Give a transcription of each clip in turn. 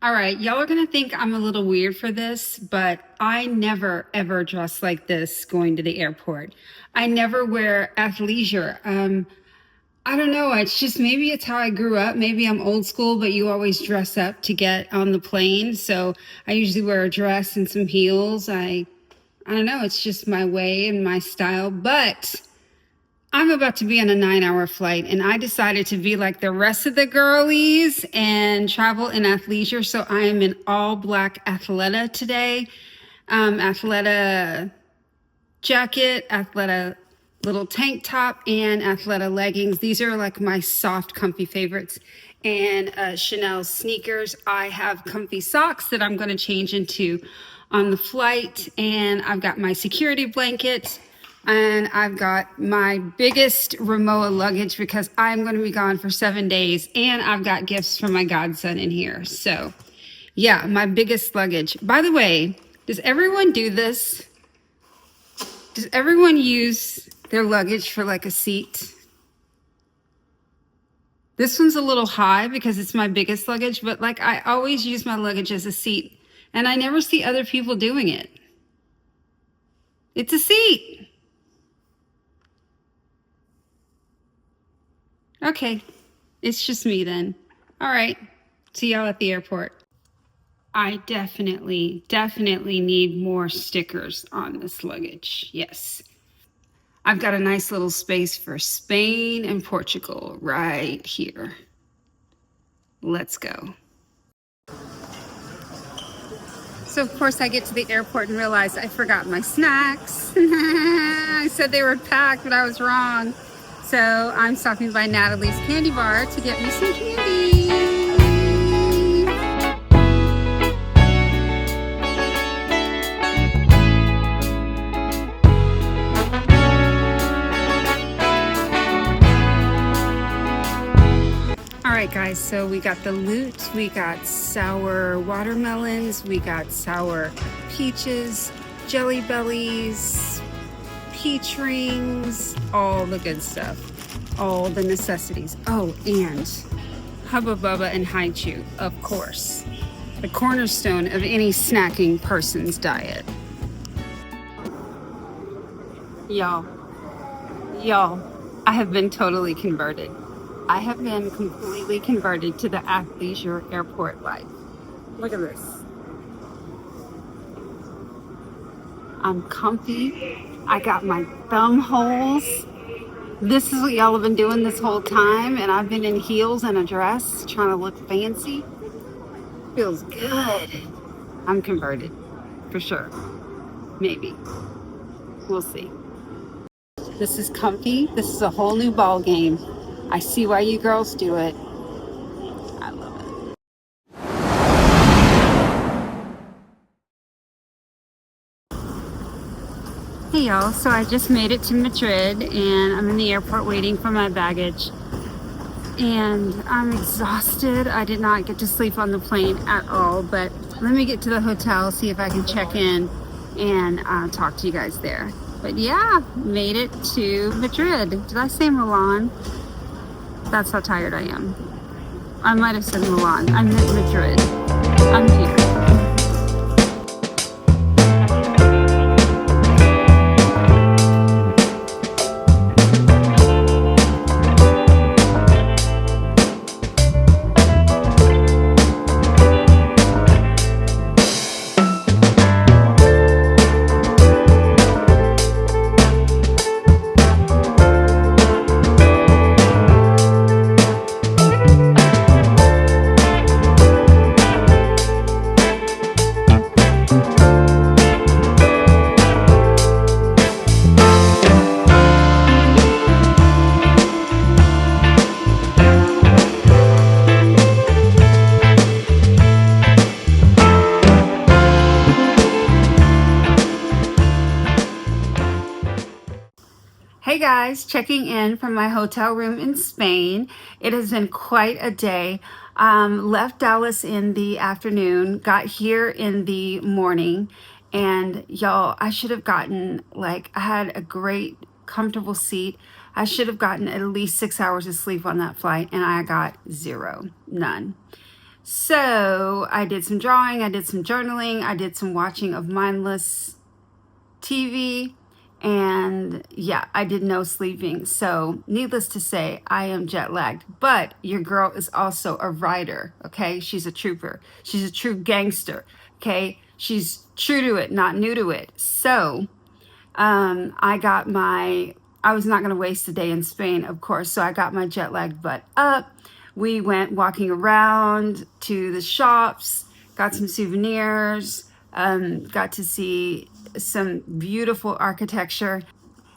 All right, y'all are gonna think I'm a little weird for this, but I never ever dress like this going to the airport. I never wear athleisure. I don't know. It's just maybe it's how I grew up. Maybe I'm old school, but you always dress up to get on the plane. So I usually wear a dress and some heels. I don't know. It's just my way and my style. But I'm about to be on a 9-hour flight, and I decided to be like the rest of the girlies and travel in athleisure. So I am in all black Athleta today. Athleta jacket, Athleta little tank top, and Athleta leggings. These are like my soft, comfy favorites. And Chanel sneakers. I have comfy socks that I'm going to change into on the flight. And I've got my security blanket. And I've got my biggest Rimowa luggage because I'm going to be gone for 7 days. And I've got gifts from my godson in here. So, yeah, my biggest luggage. By the way, does everyone do this? Does everyone use their luggage for like a seat? This one's a little high because it's my biggest luggage, but like I always use my luggage as a seat, and I never see other people doing it. It's a seat. Okay, it's just me then. All right, see y'all at the airport. I definitely need more stickers on this luggage. Yes. I've got a nice little space for Spain and Portugal right here. Let's go. So of course I get to the airport and realize I forgot my snacks. I said they were packed, but I was wrong. So I'm stopping by Natalie's candy bar to get me some candy. All right, guys, so we got the loot, we got sour watermelons, we got sour peaches, jelly bellies, peach rings, all the good stuff, all the necessities. Oh, and Hubba Bubba and Haichu, of course, the cornerstone of any snacking person's diet. Y'all, I have been totally converted. I have been completely converted to the athleisure airport life. Look at this. I'm comfy. I got my thumb holes. This is what y'all have been doing this whole time, and I've been in heels and a dress trying to look fancy. Feels good. I'm converted, for sure. Maybe. We'll see. This is comfy. This is a whole new ball game. I see why you girls do it. I love it. Hey y'all, so I just made it to Madrid and I'm in the airport waiting for my baggage. And I'm exhausted. I did not get to sleep on the plane at all, but let me get to the hotel, see if I can check in and talk to you guys there. But yeah, made it to Madrid. Did I say Milan? That's how tired I am. I might have said Milan. I'm in Madrid. I'm here. Hey guys, checking in from my hotel room in Spain. It has been quite a day. Left Dallas in the afternoon, got here in the morning, and y'all, I should have gotten, I had a great, comfortable seat. I should have gotten at least 6 hours of sleep on that flight, and I got zero, none. So I did some drawing, I did some journaling, I did some watching of mindless TV, and yeah, I did no sleeping. So, needless to say, I am jet lagged. But your girl is also a writer, okay? She's a trooper. She's a true gangster, okay? She's true to it, not new to it. So, I got my, I was not going to waste a day in Spain, of course. So I got my jet lagged butt up. We went walking around to the shops, got some souvenirs, got to see some beautiful architecture,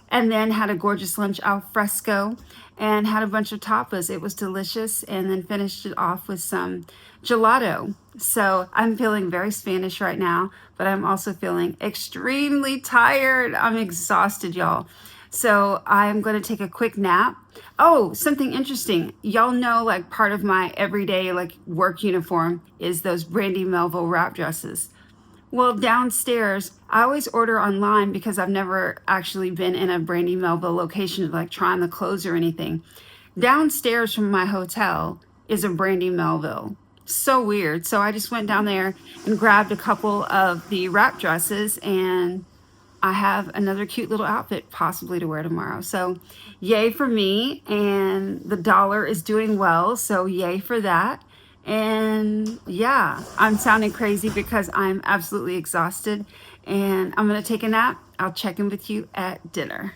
and then had a gorgeous lunch al fresco and had a bunch of tapas. It was delicious, and then finished it off with some gelato. So I'm feeling very Spanish right now, but I'm also feeling extremely tired. I'm exhausted, y'all. So I'm going to take a quick nap. Oh, something interesting. Y'all know, like, part of my everyday like work uniform is those Brandy Melville wrap dresses. Well, downstairs, I always order online because I've never actually been in a Brandy Melville location to like try on the clothes or anything. Downstairs from my hotel is a Brandy Melville. So weird. So I just went down there and grabbed a couple of the wrap dresses, and I have another cute little outfit possibly to wear tomorrow. So yay for me. And the dollar is doing well. So yay for that. And yeah, I'm sounding crazy because I'm absolutely exhausted, and I'm going to take a nap. I'll check in with you at dinner.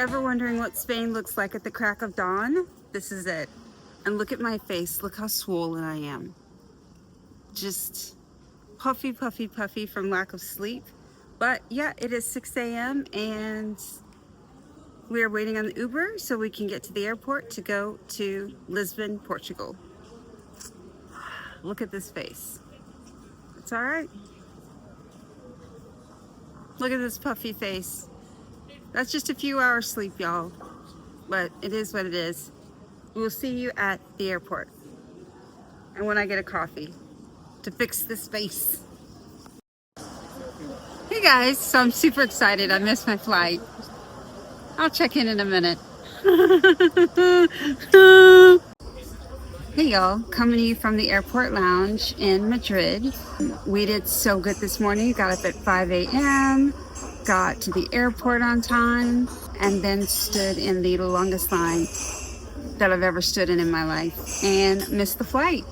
ever wondering what Spain looks like at the crack of dawn, this is it. And look at my face. Look how swollen I am. Just puffy, puffy, puffy from lack of sleep. But yeah, it is 6 a.m. and we are waiting on the Uber so we can get to the airport to go to Lisbon, Portugal. Look at this face. It's all right. Look at this puffy face. That's just a few hours sleep, y'all. But it is what it is. We'll see you at the airport. And when I get a coffee to fix this face. Hey guys, so I'm super excited. I missed my flight. I'll check in a minute. Hey y'all, coming to you from the airport lounge in Madrid. We did so good this morning. Got up at 5 a.m., got to the airport on time, and then stood in the longest line that I've ever stood in my life and missed the flight.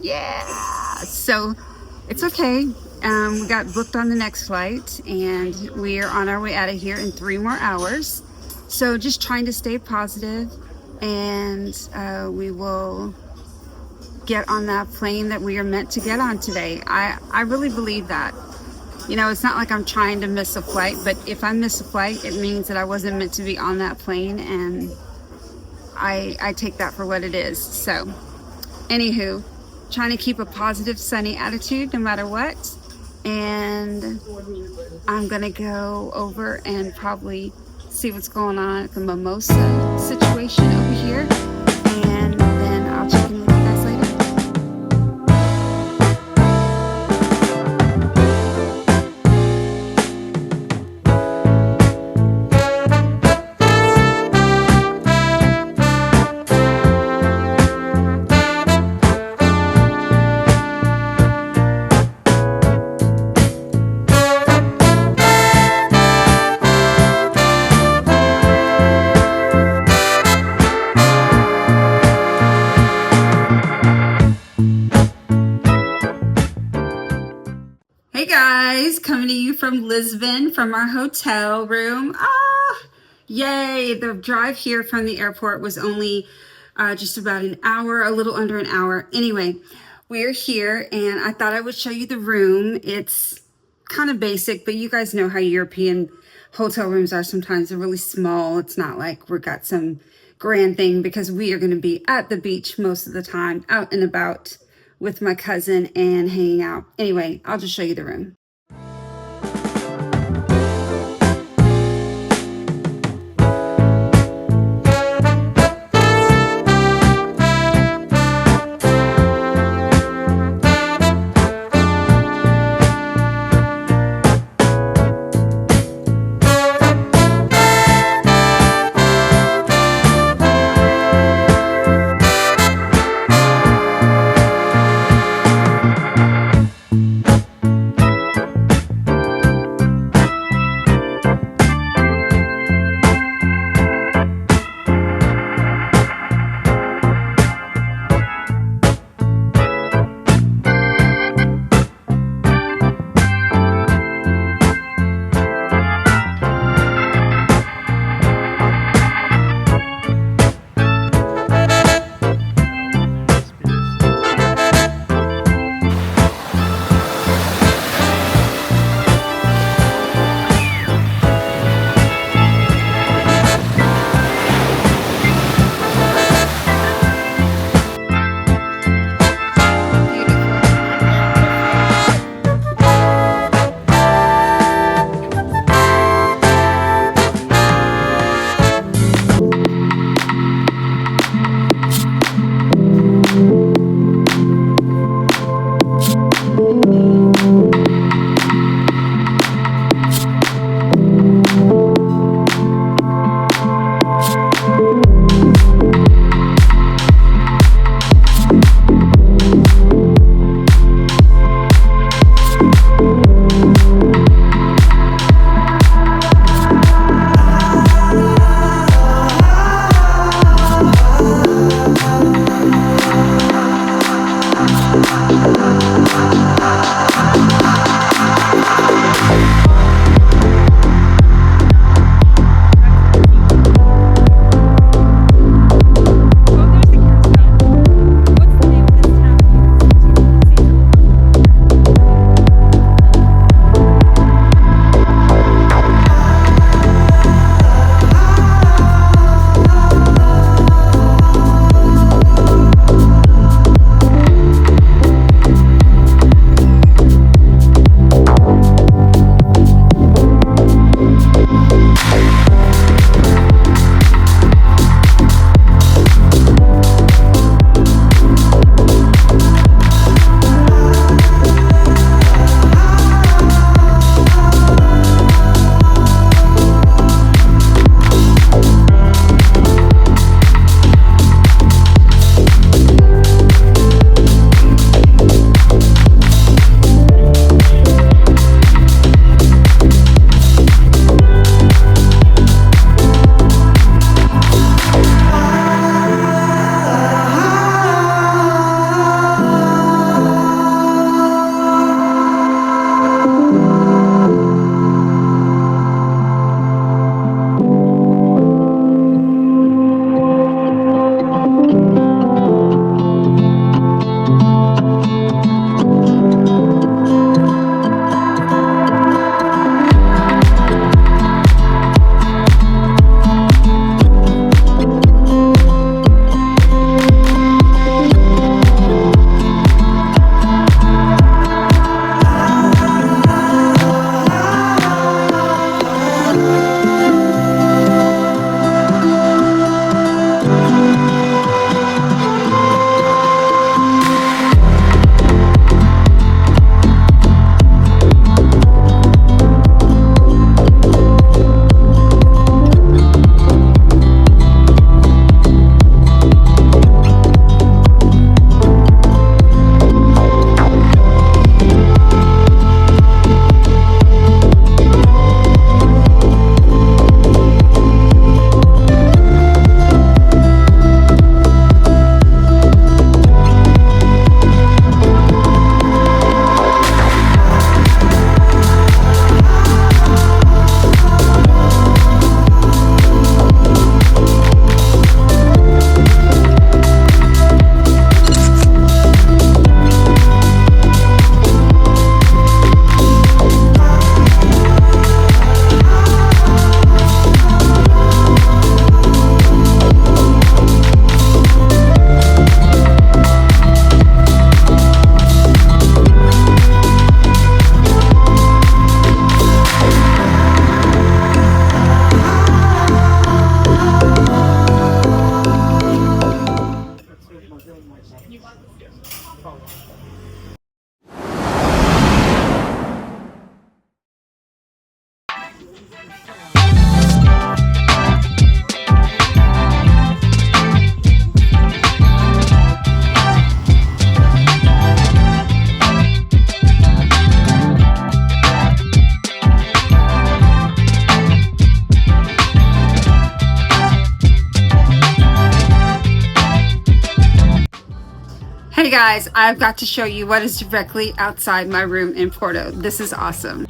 Yeah, so it's okay. We got booked on the next flight and we are on our way out of here in 3 more hours. So just trying to stay positive, and we will get on that plane that we are meant to get on today. I really believe that. You know, it's not like I'm trying to miss a flight, but if I miss a flight, it means that I wasn't meant to be on that plane, and I take that for what it is. So, anywho, trying to keep a positive, sunny attitude no matter what. And I'm gonna go over and probably see what's going on at the mimosa situation over here, and then I'll check in with you guys later. Hey guys, coming to you from Lisbon, from our hotel room. Yay! The drive here from the airport was only just about an hour, a little under an hour. Anyway, we're here and I thought I would show you the room. It's kind of basic, but you guys know how European hotel rooms are sometimes. They're really small. It's not like we've got some grand thing, because we are going to be at the beach most of the time, out and about with my cousin and hanging out. Anyway, I'll just show you the room. Hey guys, I've got to show you what is directly outside my room in Porto. This is awesome.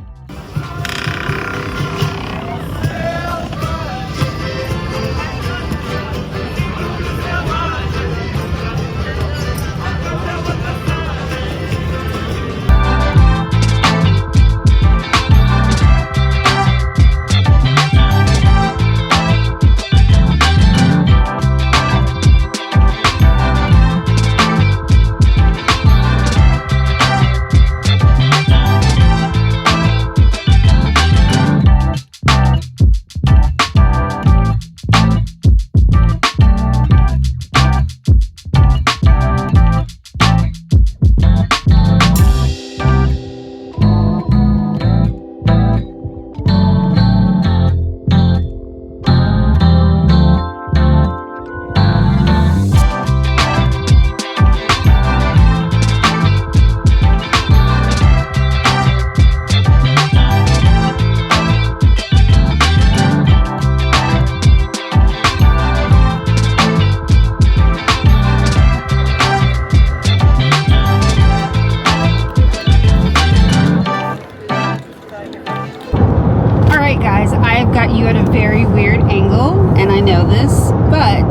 I've got you at a very weird angle, and I know this, but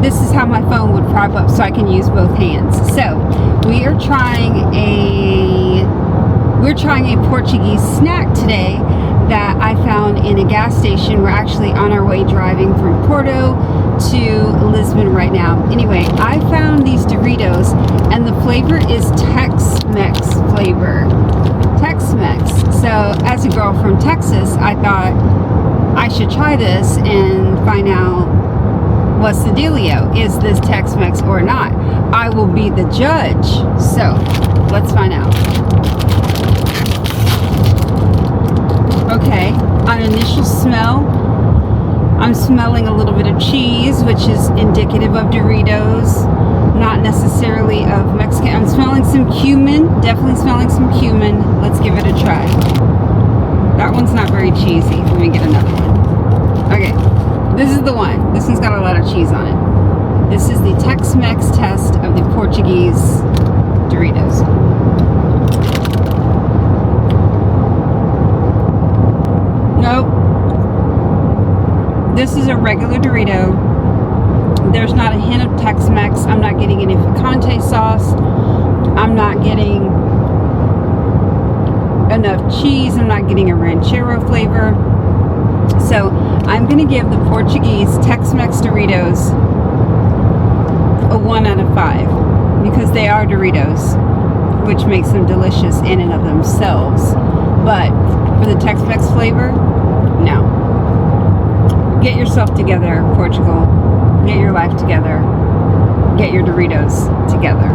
this is how my phone would prop up so I can use both hands. So we're trying a Portuguese snack today that I found in a gas station. We're actually on our way driving from Porto to Lisbon right now. Anyway, I found these Doritos, and the flavor is Tex-Mex flavor. Tex-Mex. So as a girl from Texas, I thought I should try this and find out what's the dealio. Is this Tex-Mex or not? I will be the judge. So let's find out. Okay, on initial smell, I'm smelling a little bit of cheese, which is indicative of Doritos, not necessarily of Mexican. I'm smelling some cumin, definitely smelling some cumin. Let's give it a try. That one's not very cheesy. Let me get another one. Okay, this is the one. This one's got a lot of cheese on it. This is the Tex-Mex test of the Portuguese Doritos. Nope. This is a regular Dorito. There's not a hint of Tex-Mex. I'm not getting any picante sauce. I'm not getting enough cheese. I'm not getting a ranchero flavor. So I'm going to give the Portuguese Tex-Mex Doritos a 1 out of 5 because they are Doritos, which makes them delicious in and of themselves. But for the Tex-Mex flavor, no. Get yourself together, Portugal. Get your life together. Get your Doritos together.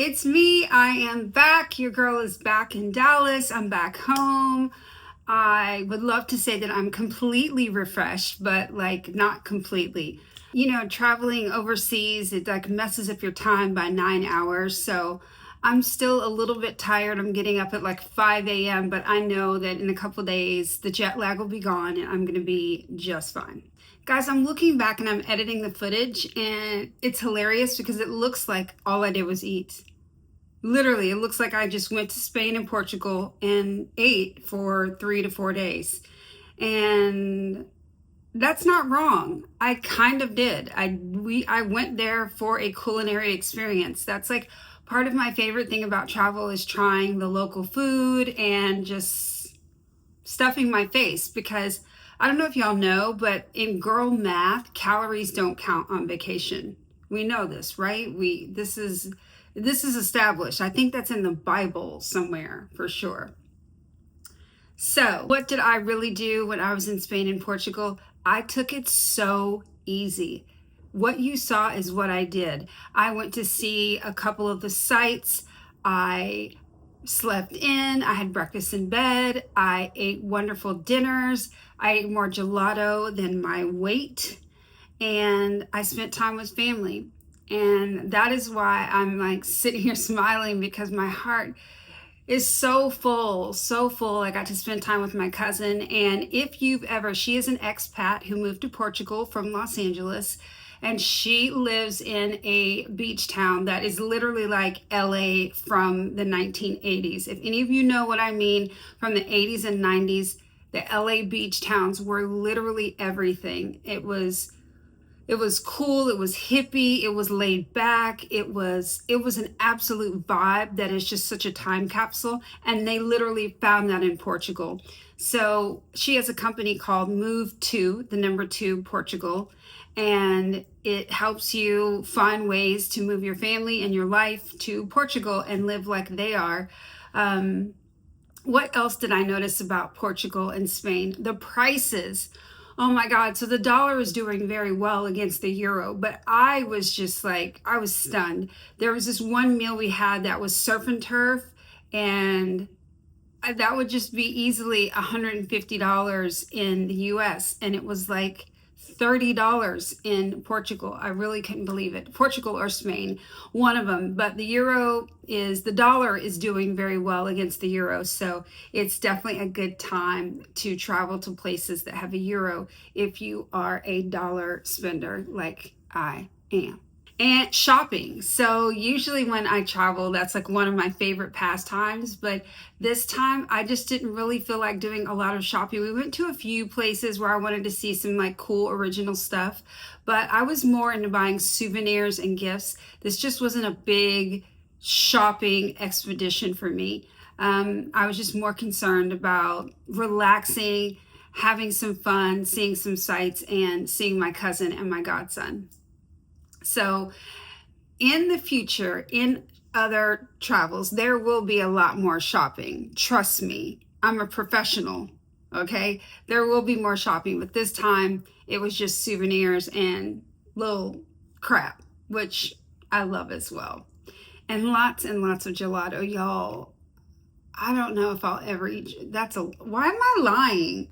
It's me. I am back. Your girl is back in Dallas. I'm back home. I would love to say that I'm completely refreshed, but like not completely. You know, traveling overseas, it like messes up your time by 9 hours. So I'm still a little bit tired. I'm getting up at like 5 a.m., but I know that in a couple days the jet lag will be gone and I'm going to be just fine. Guys, I'm looking back and I'm editing the footage and it's hilarious because it looks like all I did was eat. Literally, it looks like I just went to Spain and Portugal and ate for 3 to 4 days. And that's not wrong. I kind of did. I went there for a culinary experience. That's like part of my favorite thing about travel is trying the local food and just stuffing my face, because I don't know if y'all know, but in girl math, calories don't count on vacation. We know this, right? This is established. I think that's in the Bible somewhere for sure. So, what did I really do when I was in Spain and Portugal? I took it so easy. What you saw is what I did. I went to see a couple of the sites. I slept in. I had breakfast in bed. I ate wonderful dinners. I ate more gelato than my weight. And I spent time with family. And that is why I'm like sitting here smiling, because my heart is so full, so full. I got to spend time with my cousin. And if you've ever, she is an expat who moved to Portugal from Los Angeles, and she lives in a beach town that is literally like LA from the 1980s. If any of you know what I mean, from the 80s and 90s, the LA beach towns were literally everything. It was cool, it was hippie, it was laid back, it was an absolute vibe that is just such a time capsule, and they literally found that in Portugal. So she has a company called Move to, the number 2, Portugal, and it helps you find ways to move your family and your life to Portugal and live like they are. What else did I notice about Portugal and Spain? The prices. Oh my God. So the dollar is doing very well against the euro, but I was just like, I was stunned. There was this one meal we had that was surf and turf, and that would just be easily $150 in the US. And it was like $30 in Portugal. I really couldn't believe it. Portugal or Spain, one of them. But the dollar is doing very well against the euro. So it's definitely a good time to travel to places that have a euro if you are a dollar spender like I am. And shopping. So usually when I travel, that's like one of my favorite pastimes. But this time I just didn't really feel like doing a lot of shopping. We went to a few places where I wanted to see some like cool original stuff, but I was more into buying souvenirs and gifts. This just wasn't a big shopping expedition for me. I was just more concerned about relaxing, having some fun, seeing some sights, and seeing my cousin and my godson. So in the future, in other travels, there will be a lot more shopping. Trust me, I'm a professional, okay? There will be more shopping, but this time it was just souvenirs and little crap, which I love as well. And lots of gelato, y'all. I don't know if I'll ever eat. Why am I lying?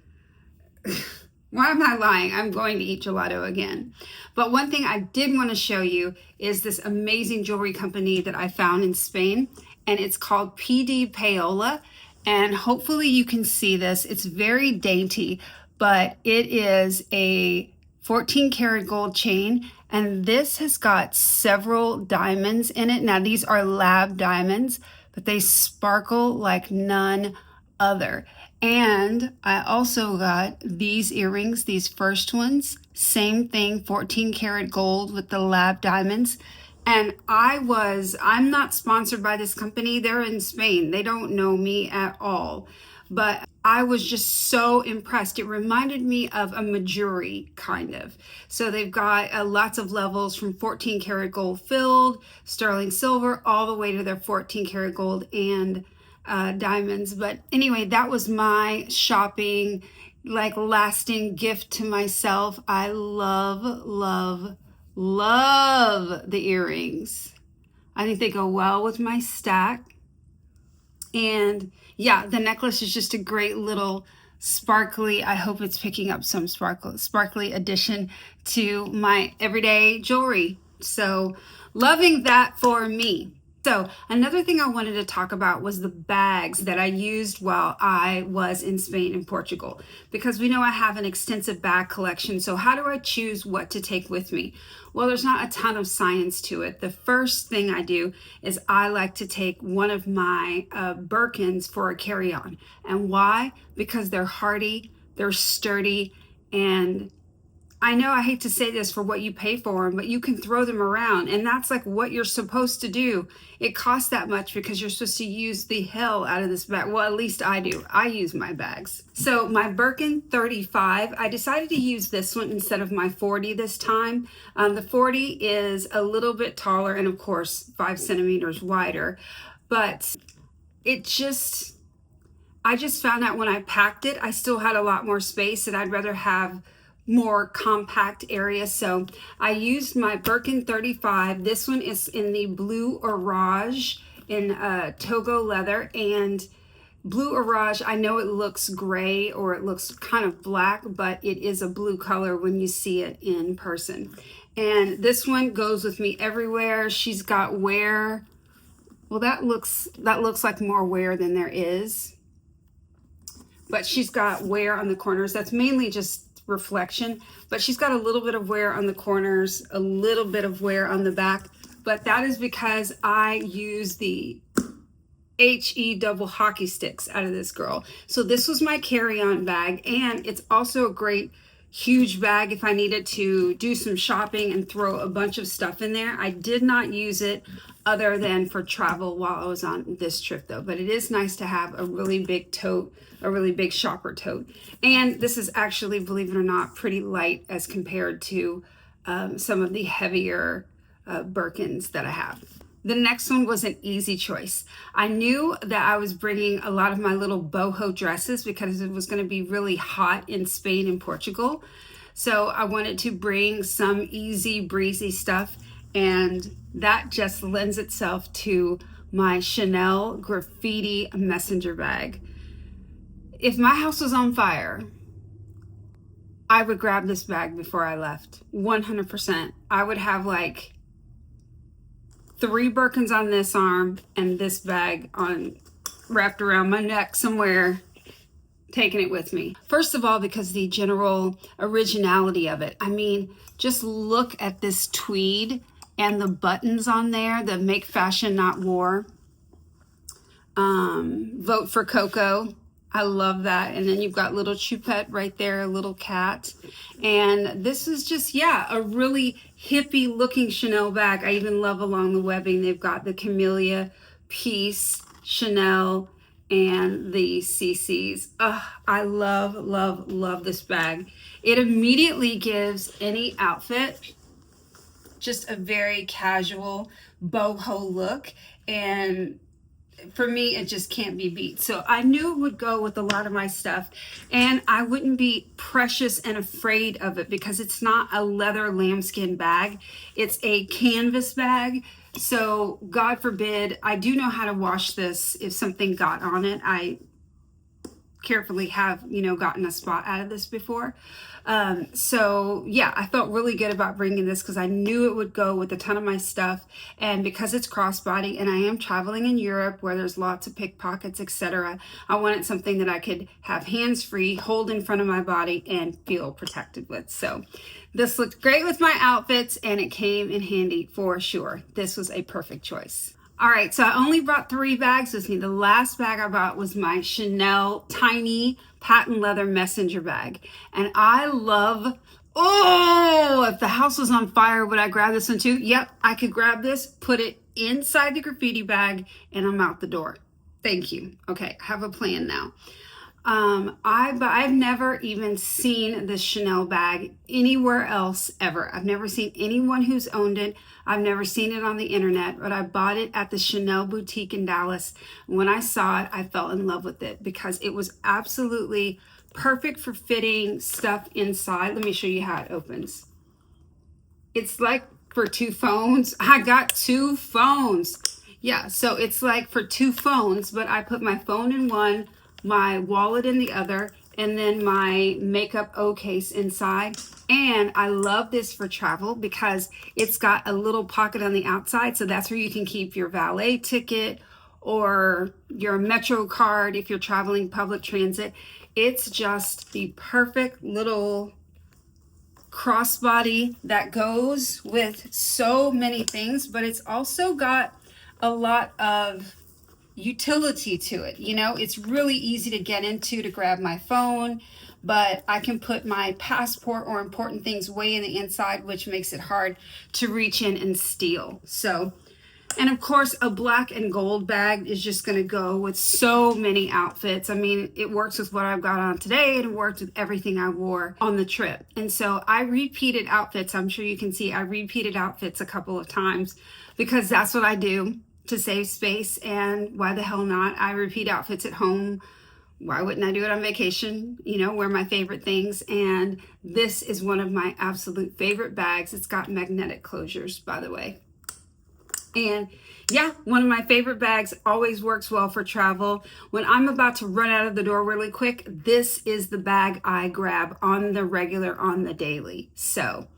Why am I lying? I'm going to eat gelato again. But one thing I did want to show you is this amazing jewelry company that I found in Spain, and it's called PD Paola. And hopefully you can see this. It's very dainty, but it is a 14 karat gold chain, and this has got several diamonds in it. Now these are lab diamonds, but they sparkle like none other. And I also got these earrings, these first ones, same thing, 14 karat gold with the lab diamonds. And I'm not sponsored by this company. They're in Spain. They don't know me at all. But I was just so impressed. It reminded me of a Madrid kind of. So they've got lots of levels from 14 karat gold filled, sterling silver, all the way to their 14 karat gold and diamonds. But anyway, that was my shopping, like lasting gift to myself. I love the earrings. I think they go well with my stack. And yeah, the necklace is just a great little sparkly, I hope it's picking up some sparkly addition to my everyday jewelry. So loving that for me. So another thing I wanted to talk about was the bags that I used while I was in Spain and Portugal, because we know I have an extensive bag collection. So how do I choose what to take with me? Well, there's not a ton of science to it. The first thing I do is I like to take one of my Birkins for a carry-on. And why? Because they're hardy, they're sturdy, and I know I hate to say this for what you pay for them, but you can throw them around, and that's like what you're supposed to do. It costs that much because you're supposed to use the hell out of this bag. Well, at least I do. I use my bags. So my Birkin 35, I decided to use this one instead of my 40 this time. The 40 is a little bit taller and of course 5 centimeters wider, but I just found out when I packed it, I still had a lot more space and I'd rather have more compact area. So I used my Birkin 35. This one is in the blue orage in Togo leather. And blue orage, I know it looks gray or it looks kind of black, but it is a blue color when you see it in person. And this one goes with me everywhere. She's got wear. Well, that looks like more wear than there is. But she's got wear on the corners. That's mainly just reflection, but she's got a little bit of wear on the corners, a little bit of wear on the back, but that is because I use the HE double hockey sticks out of this girl. So this was my carry-on bag, and it's also a great huge bag if I needed to do some shopping and throw a bunch of stuff in there. I did not use it other than for travel while I was on this trip though, but it is nice to have a really big tote, a really big shopper tote. And this is actually, believe it or not, pretty light as compared to some of the heavier Birkins that I have. The next one was an easy choice. I knew that I was bringing a lot of my little boho dresses because it was going to be really hot in Spain and Portugal. So I wanted to bring some easy breezy stuff, and that just lends itself to my Chanel graffiti messenger bag. If my house was on fire, I would grab this bag before I left. 100%. I would have like 3 Birkins on this arm and this bag on wrapped around my neck somewhere, taking it with me. First of all, because the general originality of it. I mean, just look at this tweed and the buttons on there that make fashion, not war. Vote for Coco. I love that. And then you've got little Choupette right there, a little cat. And this is just, yeah, a really hippie looking Chanel bag. I even love along the webbing. They've got the Camellia piece, Chanel, and the CC's. I love, love, love this bag. It immediately gives any outfit just a very casual boho look. And for me, it just can't be beat. So I knew it would go with a lot of my stuff, and I wouldn't be precious and afraid of it because it's not a leather lambskin bag. It's a canvas bag. So God forbid, I do know how to wash this if something got on it. I carefully have, gotten a spot out of this before. So yeah, I felt really good about bringing this because I knew it would go with a ton of my stuff, and because it's crossbody and I am traveling in Europe where there's lots of pickpockets, etc. I wanted something that I could have hands-free, hold in front of my body, and feel protected with. So this looked great with my outfits, and it came in handy for sure. This was a perfect choice. All right, so I only brought 3 bags with me. The last bag I brought was my Chanel tiny patent leather messenger bag. And I love, if the house was on fire, would I grab this one too? Yep, I could grab this, put it inside the graffiti bag, and I'm out the door. Thank you. Okay, I have a plan now. I've never even seen this Chanel bag anywhere else ever. I've never seen anyone who's owned it. I've never seen it on the internet, but I bought it at the Chanel boutique in Dallas. When I saw it, I fell in love with it because it was absolutely perfect for fitting stuff inside. Let me show you how it opens. It's like for 2 phones. I got 2 phones. Yeah, so it's like for 2 phones, but I put my phone in one, my wallet in the other, and then my makeup O case inside. And I love this for travel because it's got a little pocket on the outside. So that's where you can keep your valet ticket or your Metro card if you're traveling public transit. It's just the perfect little crossbody that goes with so many things, but it's also got a lot of utility to it. You know, it's really easy to get into, to grab my phone, but I can put my passport or important things way in the inside, which makes it hard to reach in and steal. So, and of course, a black and gold bag is just going to go with so many outfits. I mean, it works with what I've got on today, and it worked with everything I wore on the trip. And so I repeated outfits. I'm sure you can see I repeated outfits a couple of times because that's what I do to save space. And why the hell not? I repeat outfits at home. Why wouldn't I do it on vacation? You know, wear my favorite things. And this is one of my absolute favorite bags. It's got magnetic closures, by the way. And yeah, one of my favorite bags, always works well for travel. When I'm about to run out of the door really quick, this is the bag I grab on the regular, on the daily. So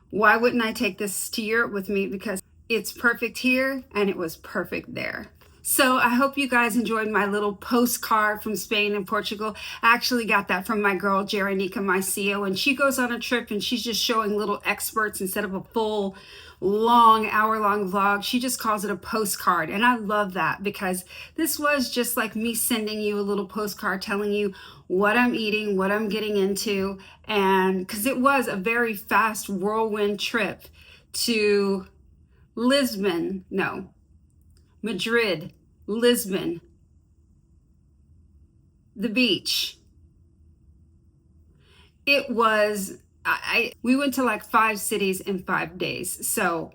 why wouldn't I take this to Europe with me? Because it's perfect here and it was perfect there. So I hope you guys enjoyed my little postcard from Spain and Portugal. I actually got that from my girl, Jeronica, my CEO, and she goes on a trip and she's just showing little experts instead of a full long hour-long vlog. She just calls it a postcard. And I love that because this was just like me sending you a little postcard telling you what I'm eating, what I'm getting into. And because it was a very fast whirlwind trip to Madrid, Lisbon, the beach. It was, we went to like 5 cities in 5 days. So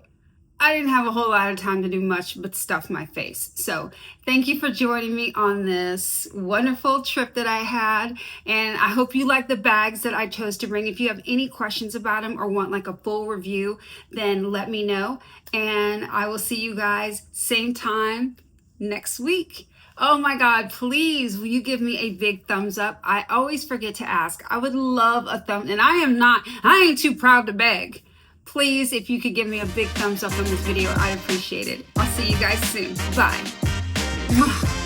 I didn't have a whole lot of time to do much but stuff my face. So thank you for joining me on this wonderful trip that I had. And I hope you like the bags that I chose to bring. If you have any questions about them or want like a full review, then let me know. And I will see you guys same time next week. Oh my God, please, will you give me a big thumbs up? I always forget to ask. I would love a thumb, and I ain't too proud to beg. Please, if you could give me a big thumbs up on this video, I'd appreciate it. I'll see you guys soon. Bye.